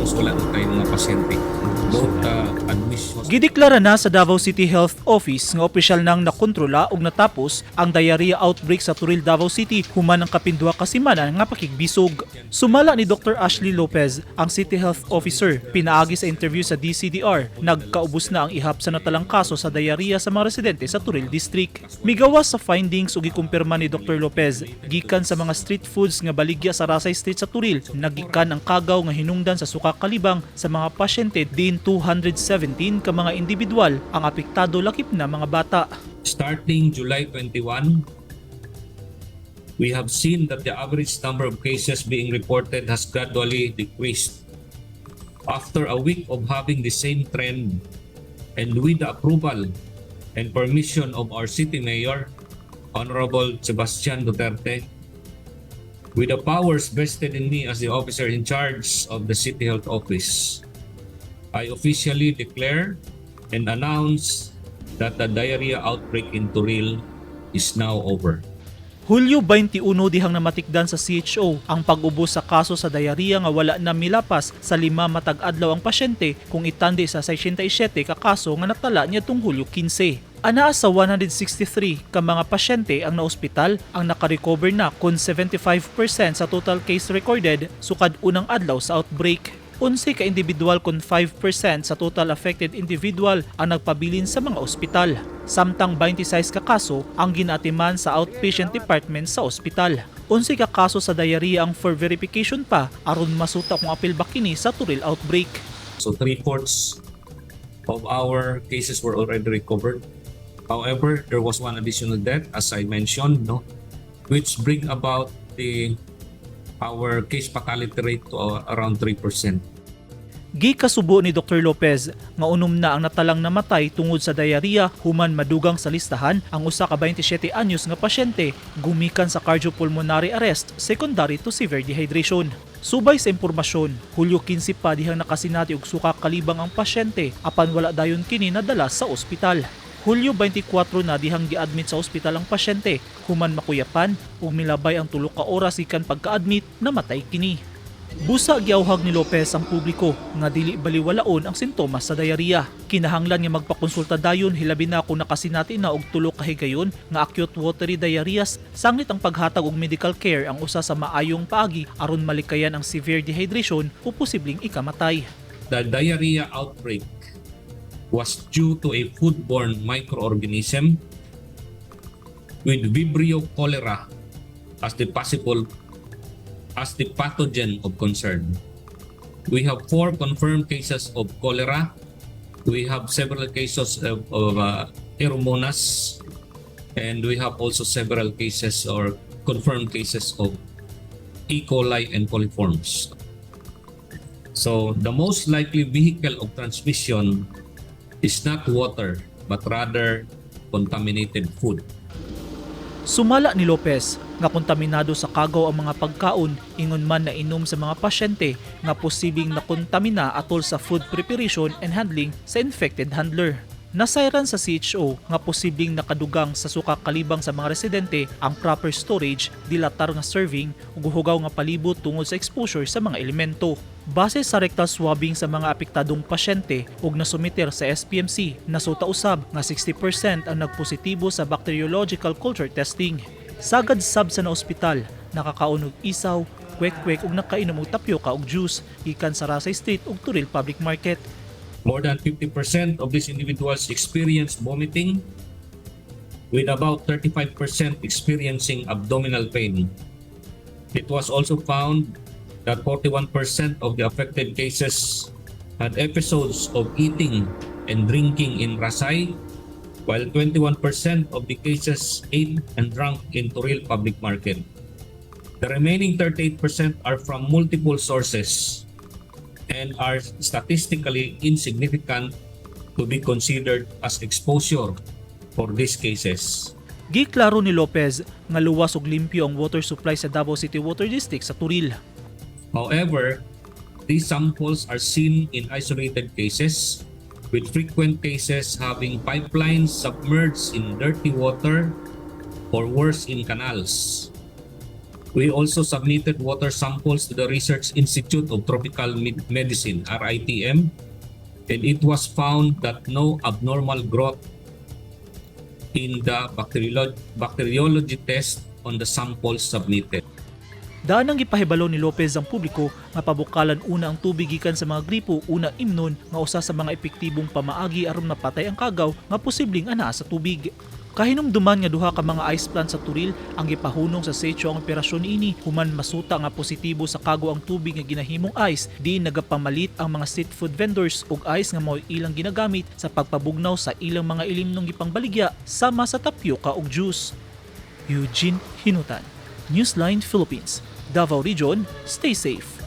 casos, wala na tayong mga pasyente. Both admissions. Gideklara na sa Davao City Health Office nga opisyal nang nakontrola ug natapos ang diarrhea outbreak sa Turil, Davao City human ang kapindua ka semana nga pakigbisog. Sumala ni Dr. Ashley Lopez, ang City Health Officer, pinaagi sa interview sa DCDR, nagkaubos na ang ihap sa natalang kaso sa diarrhea sa mga residente sa Turil District. Migawas sa findings ug gikumpirma ni Dr. Lopez, gikan sa mga street foods nga baligya sa Rasay Street sa Turil, nagikan ang kagaw nga hinungdan sa suka kalibang sa mga pasyente din 217 ka mga individual ang apektado lakip na mga bata. Starting July 21, we have seen that the average number of cases being reported has gradually decreased. After a week of having the same trend, and with the approval and permission of our City Mayor, Honorable Sebastian Duterte, with the powers vested in me as the officer in charge of the City Health Office, I officially declare and announce that the diarrhea outbreak in Turil is now over. Hulyo 21 dihang namatikdan sa CHO ang pag-ubos sa kaso sa diarrhea nga wala na milapas sa 5 matag adlaw ang pasyente kung itandi sa 67 ka kaso nga natala niadtong Hulyo 15. Anaa sa 163 ka mga pasyente ang naospital ang nakarecover na kun 75% sa total case recorded sukad unang adlaw sa outbreak. 11 ka individual kun 5% sa total affected individual ang nagpabilin sa mga ospital. Samtang 26 ka kaso ang ginatiman sa outpatient department sa ospital. 11 ka kaso sa diarrhea ang for verification pa aron masuta kung apil ba kini sa Turil outbreak. So 3/4 of our cases were already recovered. However, there was one additional death, as I mentioned, which bring about our case fatality rate to around 3%. Gikasubo ni Dr. Lopez nga unom na ang natalang namatay tungod sa diarrhea human madugang sa listahan ang usa ka 27 anyos nga pasyente gumikan sa cardiopulmonary arrest secondary to severe dehydration. Subay sa impormasyon, Hulyo 15 pa dihang nakasinati og suka kalibang ang pasyente apan wala dayon kini nadala sa ospital. Hulyo 24 na dihang gi-admit sa ospital ang pasyente human makuyapan ug milabay ang 3 ka oras ikan pagka-admit namatay kini. Busa giawhag ni Lopez ang publiko nga dili baliwalaon ang sintomas sa diarrhea. Kinahanglan nga magpakonsulta dayon hilabi na kung nakasinati na og 3 ka higayon nga acute watery diarrhea sanglit ang paghatag og medical care ang usa sa maayong paagi aron malikayan ang severe dehydration o posibleng ikamatay. The diarrhea outbreak was due to a foodborne microorganism with Vibrio cholera as the pathogen of concern. We have 4 confirmed cases of cholera. We have several cases of Aeromonas, and we have also several cases or confirmed cases of E. coli and coliforms. So the most likely vehicle of transmission is not water, but rather contaminated food. Sumala ni Lopez nga kontaminado sa kagaw ang mga pagkaon ingon man na inom sa mga pasyente nga posibleng nakontamina atol sa food preparation and handling sa infected handler. Nasayran sa CHO nga posibleng nakadugang sa suka kalibang sa mga residente ang proper storage, dilatar nga serving ug hugaw nga palibot tungod sa exposure sa mga elemento. Base sa rectal swabbing sa mga apektadong pasyente ug nasumiter sa SPMC, nasuta usab nga 60% ang nagpositibo sa bacteriological culture testing. Sagad sab sa ospital, nakakaon og isaw, kwek-kwek ug nakainom og tapioca ug juice gikan sa Rasay Street ug Turil Public Market. More than 50% of these individuals experienced vomiting, with about 35% experiencing abdominal pain. It was also found that 41% of the affected cases had episodes of eating and drinking in Rasay, while 21% of the cases ate and drank in Turil Public Market. The remaining 38% are from multiple sources and are statistically insignificant to be considered as exposure for these cases. Giklaro ni Lopez nga luwas ug limpyo ang water supply sa Davao City Water District sa Turil. However, these samples are seen in isolated cases, with frequent cases having pipelines submerged in dirty water or worse in canals. We also submitted water samples to the Research Institute of Tropical Medicine, RITM, and it was found that no abnormal growth in the bacteriology test on the samples submitted. Daan ang gipahibalo ni Lopez ang publiko nga pabukalan una ang tubig gikan sa mga gripo una imnon nga usa sa mga epektibong pamaagi aron mapatay ang kagaw nga posibleng anaa sa tubig. Kahinumduman nga duha ka mga ice plant sa Turil ang gipahunong sa Setio ang operasyon ini human masuta nga positibo sa kago ang tubig nga ginahimong ice di nagapamalit ang mga street food vendors og ice nga mao ilang ginagamit sa pagpabugnaw sa ilang mga ilimnong gipangbaligya sama sa tapioca ug juice. Eugene Hinutan, Newsline Philippines, Davao Region, stay safe.